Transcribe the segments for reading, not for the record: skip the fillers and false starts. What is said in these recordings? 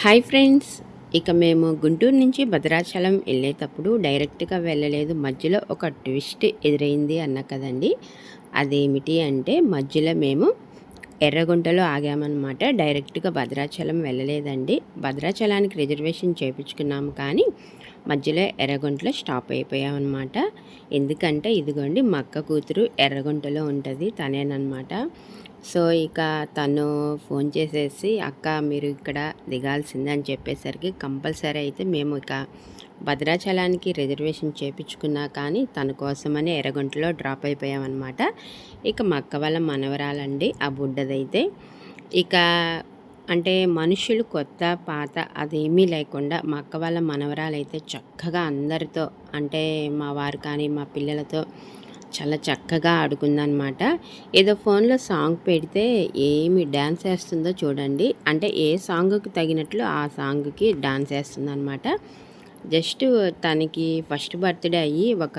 Hi friends, ఇక మేము గుంటూరు నుంచి భద్రాచలం వెళ్ళేటప్పుడు డైరెక్ట్గా వెళ్ళలేదు. మధ్యలో ఒక ట్విస్ట్ ఎదురైంది అన్న కదండి. అదేమిటి అంటే మధ్యలో మేము ఎర్రగుంటలో ఆగామన్నమాట. డైరెక్ట్గా భద్రాచలం వెళ్ళలేదండి. భద్రాచలానికి రిజర్వేషన్ చేయించుకున్నాము, కానీ మధ్యలో ఎర్రగుంటలో స్టాప్ అయిపోయామన్నమాట. ఎందుకంటే ఇదిగోండి మా అక్క కూతురు ఎర్రగుంటలో ఉంటుంది, తనేనమాట. సో ఇక తను ఫోన్ చేసేసి అక్క మీరు ఇక్కడ దిగాల్సిందని చెప్పేసరికి కంపల్సరీ అయితే మేము ఇక భద్రాచలానికి రిజర్వేషన్ చేయించుకున్నా, కానీ తన కోసమని ఎర్రగుంటలో డ్రాప్ అయిపోయామన్నమాట. ఇక మా అక్క వాళ్ళ మనవరాలండి ఆ బుడ్డదైతే. ఇక అంటే మనుషులు కొత్త పాత అదేమీ లేకుండా మా అక్క వాళ్ళ మనవరాలైతే చక్కగా అందరితో, అంటే మా వారు కానీ మా పిల్లలతో చాలా చక్కగా ఆడుకుందనమాట. ఏదో ఫోన్లో సాంగ్ పెడితే ఏమి డ్యాన్స్ వేస్తుందో చూడండి. అంటే ఏ సాంగ్కి తగినట్లు ఆ సాంగ్కి డాన్స్ వేస్తుందనమాట. జస్ట్ తనకి ఫస్ట్ బర్త్డే అయ్యి ఒక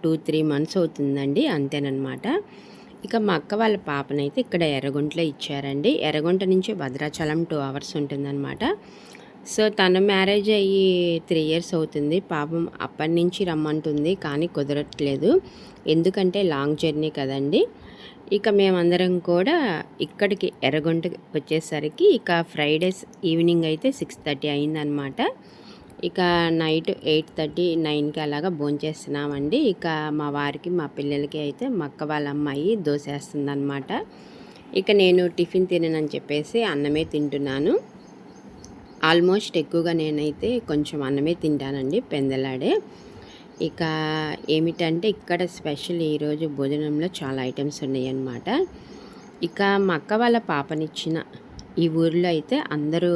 2-3 మంత్స్ అవుతుందండి, అంతేనమాట. ఇక మా అక్క వాళ్ళ పాపనైతే ఇక్కడ ఎర్రగుంటలో ఇచ్చారండి. ఎర్రగుంట నుంచి భద్రాచలం 2 hours ఉంటుందన్నమాట. సో తన మ్యారేజ్ అయ్యి 3 years అవుతుంది. పాపం అప్పటి నుంచి రమ్మంటుంది, కానీ కుదరట్లేదు. ఎందుకంటే లాంగ్ జర్నీ కదండి. ఇక మేమందరం కూడా ఇక్కడికి ఎర్రగుంటకి వచ్చేసరికి ఇక ఫ్రైడేస్ ఈవినింగ్ అయితే 6:30 అయిందనమాట. ఇక నైట్ 8:30-9కి అలాగా భోంచేస్తున్నామండి. ఇక మా వారికి మా పిల్లలకి అయితే మా అక్క వాళ్ళ అమ్మాయి దోశ వేస్తుందన్నమాట. ఇక నేను టిఫిన్ తిననని చెప్పేసి అన్నమే తింటున్నాను. ఆల్మోస్ట్ ఎక్కువగా నేనైతే కొంచెం అన్నమే తింటానండి, పెందలాడే. ఇక ఏమిటంటే ఇక్కడ స్పెషల్ ఈరోజు భోజనంలో చాలా ఐటమ్స్ ఉన్నాయన్నమాట. ఇక మా అక్క వాళ్ళ పాపనిచ్చిన ఈ ఊరిలో అయితే అందరూ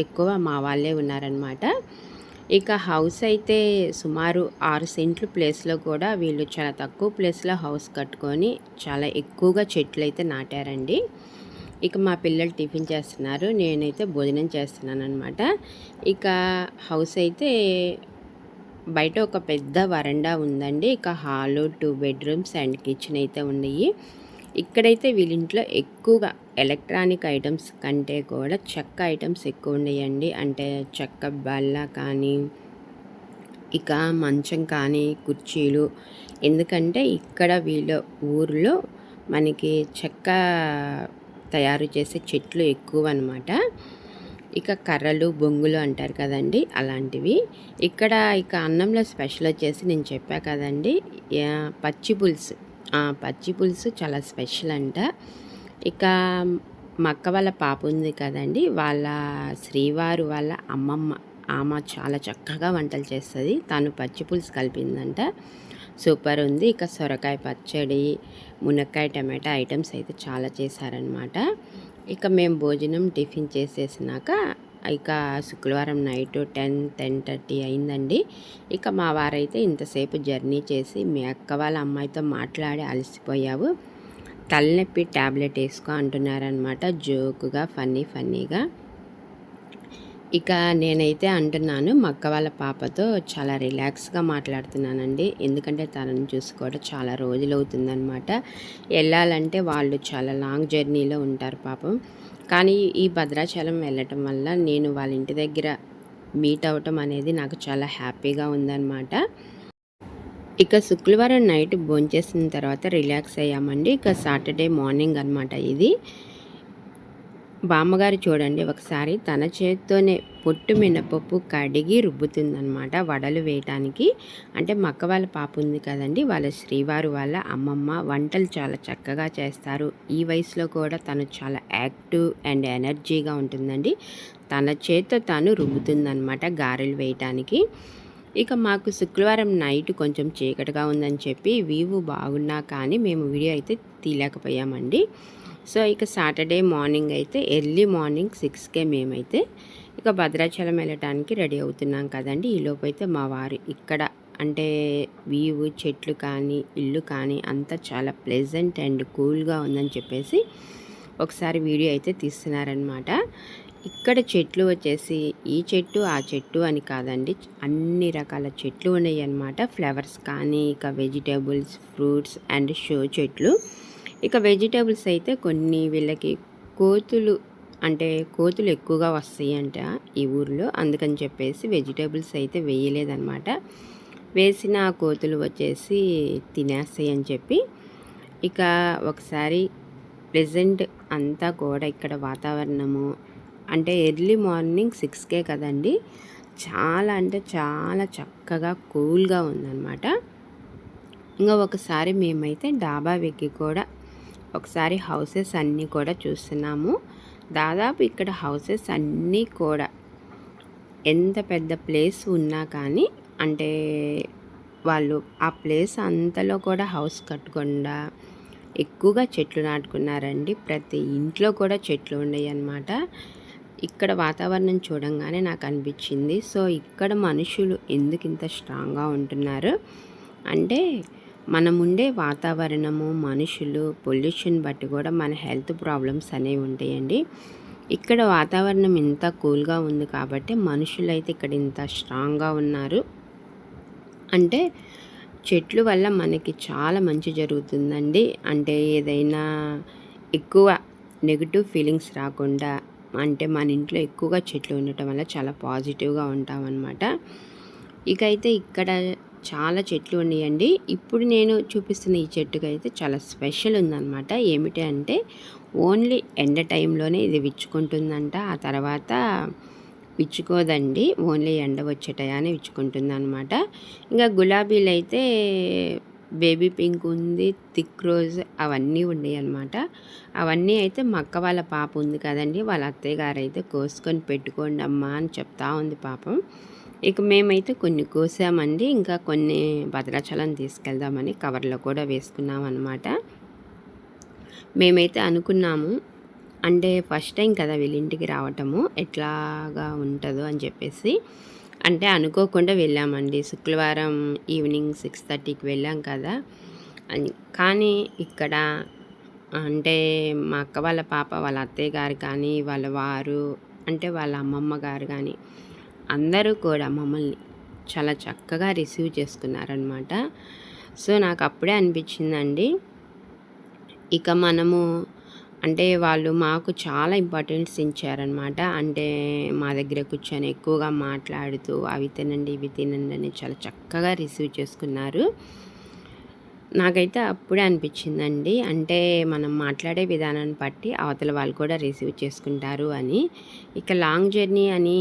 ఎక్కువ మా వాళ్ళే ఉన్నారనమాట. ఇక హౌస్ అయితే సుమారు 6 సెంట్లు ప్లేస్లో కూడా వీళ్ళు చాలా తక్కువ ప్లేస్లో హౌస్ కట్టుకొని చాలా ఎక్కువగా చెట్లు అయితే నాటారండి. ఇక మా పిల్లలు టిఫిన్ చేస్తున్నారు, నేనైతే భోజనం చేస్తున్నాను అనమాట. ఇక హౌస్ అయితే బయట ఒక పెద్ద వరండా ఉందండి. ఇక హాలు, 2 bedrooms అండ్ కిచెన్ అయితే ఉన్నాయి. ఇక్కడైతే వీళ్ళింట్లో ఎక్కువగా ఎలక్ట్రానిక్ ఐటమ్స్ కంటే కూడా చెక్క ఐటమ్స్ ఎక్కువ ఉన్నాయండి. అంటే చెక్క బల్ల కానీ, ఇక మంచం కానీ, కుర్చీలు. ఎందుకంటే ఇక్కడ వీళ్ళ ఊరిలో మనకి చెక్క తయారు చేసే చెట్లు ఎక్కువ అనమాట. ఇక కర్రలు, బొంగులు అంటారు కదండి, అలాంటివి. ఇక్కడ ఇక అన్నంలో స్పెషల్ వచ్చేసి నేను చెప్పా కదండి, పచ్చి పులుసు. పచ్చి పులుసు చాలా స్పెషల్ అంట. ఇక మా అక్క వాళ్ళ పాప ఉంది కదండి, వాళ్ళ శ్రీవారు వాళ్ళ అమ్మమ్మ, ఆమె చాలా చక్కగా వంటలు చేస్తుంది. తను పచ్చి పులుసు కలిపిందంట, సూపర్ ఉంది. ఇక సొరకాయ పచ్చడి, మునక్కాయ టమాటా ఐటమ్స్ అయితే చాలా చేశారనమాట. ఇక మేము భోజనం టిఫిన్ చేసేసినాక ఇక శుక్రవారం నైట్ 10-10:30 అయిందండి. ఇక మా వారైతే ఇంతసేపు జర్నీ చేసి మీ అక్క వాళ్ళ అమ్మాయితో మాట్లాడి అలసిపోయావు, తలనొప్పి ట్యాబ్లెట్ వేసుకో అంటున్నారనమాట, జోకుగా ఫన్నీగా. ఇక నేనైతే అంటున్నాను మా అక్క వాళ్ళ పాపతో చాలా రిలాక్స్గా మాట్లాడుతున్నానండి. ఎందుకంటే తనని చూసుకోవడం చాలా రోజులు అవుతుందన్నమాట. వెళ్ళాలంటే వాళ్ళు చాలా లాంగ్ జర్నీలో ఉంటారు పాపం. కానీ ఈ భద్రాచలం వెళ్ళటం వల్ల నేను వాళ్ళ ఇంటి దగ్గర మీట్ అవ్వటం అనేది నాకు చాలా హ్యాపీగా ఉందన్నమాట. ఇక శుక్రవారం నైట్ భోంచేసిన తర్వాత రిలాక్స్ అయ్యామండి. ఇక సాటర్డే మార్నింగ్ అనమాట ఇది. బామ్మగారు చూడండి, ఒకసారి తన చేత్తోనే పొట్టు మినపప్పు కడిగి రుబ్బుతుందనమాట వడలు వేయటానికి. అంటే మా అక్క వాళ్ళ పాప ఉంది కదండి, వాళ్ళ శ్రీవారు వాళ్ళ అమ్మమ్మ వంటలు చాలా చక్కగా చేస్తారు. ఈ వయసులో కూడా తను చాలా యాక్టివ్ అండ్ ఎనర్జీగా ఉంటుందండి. తన చేత్తో తను రుబ్బుతుందనమాట గారెలు వేయటానికి. ఇక మాకు శుక్రవారం నైట్ కొంచెం చీకటిగా ఉందని చెప్పి వీవు బాగున్నా కానీ మేము వీడియో అయితే తీయలేకపోయామండి. సో ఇక సాటర్డే మార్నింగ్ అయితే ఎర్లీ మార్నింగ్ 6కే మేమైతే ఇక భద్రాచలం వెళ్ళటానికి రెడీ అవుతున్నాం కదండి. ఈలోపు అయితే మా వారు ఇక్కడ అంటే వీవు, చెట్లు కానీ, ఇల్లు కానీ అంతా చాలా ప్లెజెంట్ అండ్ కూల్గా ఉందని చెప్పేసి ఒకసారి వీడియో అయితే తీస్తున్నారనమాట. ఇక్కడ చెట్లు వచ్చేసి ఈ చెట్టు ఆ చెట్టు అని కాదండి, అన్ని రకాల చెట్లు ఉన్నాయి అన్నమాట. ఫ్లవర్స్ కానీ, ఇక వెజిటేబుల్స్, ఫ్రూట్స్ అండ్ షో చెట్లు. ఇక వెజిటేబుల్స్ అయితే కొన్ని వీళ్ళకి కోతులు అంటే కోతులు ఎక్కువగా వస్తాయంట ఈ ఊర్లో. అందుకని చెప్పేసి వెజిటేబుల్స్ అయితే వేయలేదన్నమాట. వేసిన కోతులు వచ్చేసి తినేస్తాయి అని చెప్పి ఇక ఒకసారి ప్రెజెంట్ అంతా కూడా ఇక్కడ వాతావరణము అంటే ఎర్లీ మార్నింగ్ 6కే కదండి, చాలా అంటే చాలా చక్కగా కూల్గా ఉందన్నమాట. ఇంకా ఒకసారి మేమైతే డాబా ఎక్కి కూడా ఒకసారి హౌసెస్ అన్నీ కూడా చూస్తున్నాము. దాదాపు ఇక్కడ హౌసెస్ అన్నీ కూడా ఎంత పెద్ద ప్లేస్ ఉన్నా కానీ అంటే వాళ్ళు ఆ ప్లేస్ అంతలో కూడా హౌస్ కట్టకుండా ఎక్కువగా చెట్లు నాటుకున్నారండి. ప్రతి ఇంట్లో కూడా చెట్లు ఉన్నాయి అన్నమాట. ఇక్కడ వాతావరణం చూడంగానే నాకు అనిపించింది, సో ఇక్కడ మనుషులు ఎందుకు ఇంత స్ట్రాంగ్గా ఉంటున్నారు అంటే మనముండే వాతావరణము, మనుషులు, పొల్యూషన్ బట్టి కూడా మన హెల్త్ ప్రాబ్లమ్స్ అనేవి ఉంటాయండి. ఇక్కడ వాతావరణం ఇంత కూల్గా ఉంది కాబట్టి మనుషులు అయితే ఇక్కడ ఇంత స్ట్రాంగ్గా ఉన్నారు. అంటే చెట్లు వల్ల మనకి చాలా మంచి జరుగుతుందండి. అంటే ఏదైనా ఎక్కువ నెగిటివ్ ఫీలింగ్స్ రాకుండా అంటే మన ఇంట్లో ఎక్కువగా చెట్లు ఉండటం వల్ల చాలా పాజిటివ్గా ఉంటామన్నమాట. ఇకైతే ఇక్కడ చాలా చెట్లు ఉన్నాయండి. ఇప్పుడు నేను చూపిస్తున్న ఈ చెట్టుకైతే చాలా స్పెషల్ ఉందన్నమాట. ఏమిటి అంటే ఓన్లీ ఎండ టైంలోనే ఇది విచ్చుకుంటుందంట. ఆ తర్వాత విచ్చుకోదండి, ఓన్లీ ఎండ వచ్చే టయాన్ని విచ్చుకుంటుంది అనమాట. ఇంకా గులాబీలు అయితే బేబీ పింక్ ఉంది, థిక్ రోజ్ అవన్నీ ఉన్నాయి అన్నమాట. అవన్నీ అయితే మా అక్క వాళ్ళ పాప ఉంది కదండి, వాళ్ళ అత్తయ్య గారు అయితే కోసుకొని పెట్టుకోండి అమ్మా అని చెప్తా ఉంది పాపం. ఇక మేమైతే కొన్ని కోసామండి, ఇంకా కొన్ని భద్రాచలం తీసుకెళ్దామని కవర్లో కూడా వేసుకున్నాం అన్నమాట. మేమైతే అనుకున్నాము అంటే ఫస్ట్ టైం కదా వీళ్ళింటికి రావటము, ఎట్లాగా ఉంటుందో అని చెప్పేసి అంటే అనుకోకుండా వెళ్ళామండి. శుక్రవారం ఈవినింగ్ 6:30కి వెళ్ళాం కదా అని. కానీ ఇక్కడ అంటే మా అక్క వాళ్ళ పాప, వాళ్ళ అత్తయ్య గారు కానీ, వాళ్ళ వారు అంటే వాళ్ళ అమ్మమ్మ గారు కానీ అందరూ కూడా మమ్మల్ని చాలా చక్కగా రిసీవ్ చేసుకున్నారనమాట. సో నాకు అప్పుడే అనిపించిందండి, ఇక మనము అంటే వాళ్ళు మాకు చాలా ఇంపార్టెన్స్ ఇచ్చారనమాట. అంటే మా దగ్గర కూర్చొని ఎక్కువగా మాట్లాడుతూ అవి తినండి ఇవి తినండి అని చాలా చక్కగా రిసీవ్ చేసుకున్నారు. నాకైతే అప్పుడే అనిపించిందండి, అంటే మనం మాట్లాడే విధానాన్ని బట్టి అవతల వాళ్ళు కూడా రిసీవ్ చేసుకుంటారు అని. ఇక లాంగ్ జర్నీ అని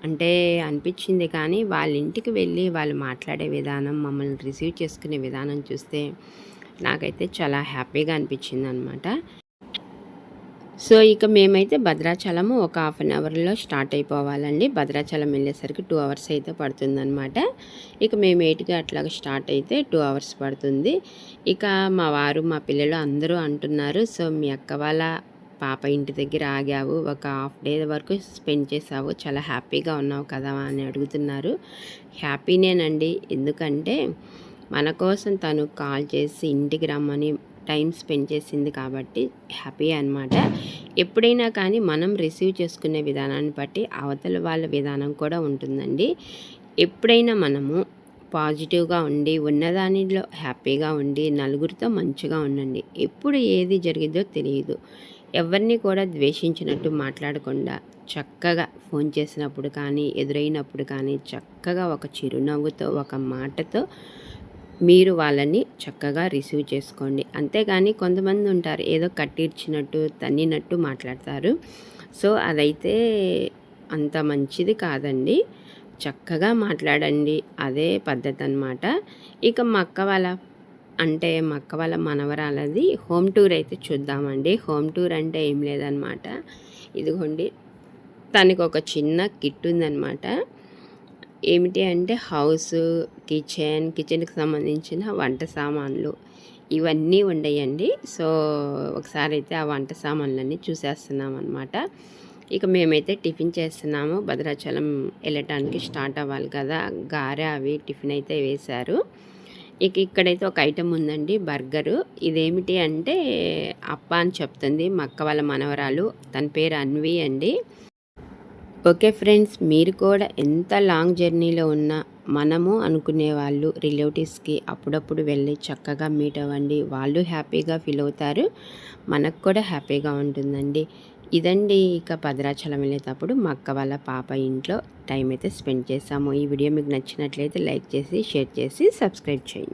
అంటే అనిపించింది, కానీ వాళ్ళ ఇంటికి వెళ్ళి వాళ్ళు మాట్లాడే విధానం, మమ్మల్ని రిసీవ్ చేసుకునే విధానం చూస్తే నాకైతే చాలా హ్యాపీగా అనిపించింది అనమాట. సో ఇక మేమైతే భద్రాచలము ఒక 1/2 అవర్లో స్టార్ట్ అయిపోవాలండి. భద్రాచలం వెళ్ళేసరికి 2 అవర్స్ అయితే పడుతుందన్నమాట. ఇక మేము 8కి అట్లాగా స్టార్ట్ అయితే 2 అవర్స్ పడుతుంది. ఇక మా వారు మా పిల్లలు అందరూ అంటున్నారు, సో మీ అక్క వాళ్ళ పాప ఇంటి దగ్గర ఆగావు, ఒక హాఫ్ డే వరకు స్పెండ్ చేసావు, చాలా హ్యాపీగా ఉన్నావు కదా అని అడుగుతున్నారు. హ్యాపీనేనండి, ఎందుకంటే మన కోసం తను కాల్ చేసి ఇంటికి రమ్మని టైం స్పెండ్ చేసింది కాబట్టి హ్యాపీ అనమాట. ఎప్పుడైనా కానీ మనం రిసీవ్ చేసుకునే విధానాన్ని బట్టి అవతల వాళ్ళ విధానం కూడా ఉంటుందండి. ఎప్పుడైనా మనము పాజిటివ్గా ఉండి ఉన్నదానిలో హ్యాపీగా ఉండి నలుగురితో మంచిగా ఉండండి. ఎప్పుడు ఏది జరిగిద్దో తెలియదు. ఎవరిని కూడా ద్వేషించినట్టు మాట్లాడకుండా చక్కగా ఫోన్ చేసినప్పుడు కానీ ఎదురైనప్పుడు కానీ చక్కగా ఒక చిరునవ్వుతో ఒక మాటతో మీరు వాళ్ళని చక్కగా రిసీవ్ చేసుకోండి. అంతేగాని కొంతమంది ఉంటారు ఏదో కట్టిర్చినట్టు తన్నినట్టు మాట్లాడతారు. సో అదైతే అంత మంచిది కాదండి. చక్కగా మాట్లాడండి, అదే పద్ధతి అన్నమాట. ఇక మా అక్క వాళ్ళ మనవరాలది హోమ్ టూర్ అయితే చూద్దామండి. హోమ్ టూర్ అంటే ఏం లేదనమాట, ఇదిగోండి తనకి ఒక చిన్న కిట్ ఉందన్నమాట. ఏమిటి అంటే హౌస్, కిచెన్కి సంబంధించిన వంట సామాన్లు ఇవన్నీ ఉండయండి. సో ఒకసారి అయితే ఆ వంట సామాన్లన్నీ చూసేస్తున్నాం అనమాట. ఇక మేమైతే టిఫిన్ చేస్తున్నాము, భద్రాచలం వెళ్ళటానికి స్టార్ట్ అవ్వాలి కదా. గారె అవి టిఫిన్ అయితే వేశారు. ఇక ఇక్కడైతే ఒక ఐటెం ఉందండి, బర్గరు. ఇదేమిటి అంటే అప్ప అని చెప్తుంది మా అక్క వాళ్ళ మనవరాలు, తన పేరు అన్వి అండి. ఓకే ఫ్రెండ్స్, మీరు కూడా ఎంత లాంగ్ జర్నీలో ఉన్నా మనము అనుకునే వాళ్ళు రిలేటివ్స్కి అప్పుడప్పుడు వెళ్ళి చక్కగా మీట్ అవ్వండి. వాళ్ళు హ్యాపీగా ఫీల్ అవుతారు, మనకు కూడా హ్యాపీగా ఉంటుందండి. ఇదండి ఇక భద్రాచలం వెళ్ళేటప్పుడు మా అక్క వాళ్ళ పాప ఇంట్లో టైం అయితే స్పెండ్ చేసాము. ఈ వీడియో మీకు నచ్చినట్లయితే లైక్ చేసి, షేర్ చేసి, సబ్స్క్రైబ్ చేయండి.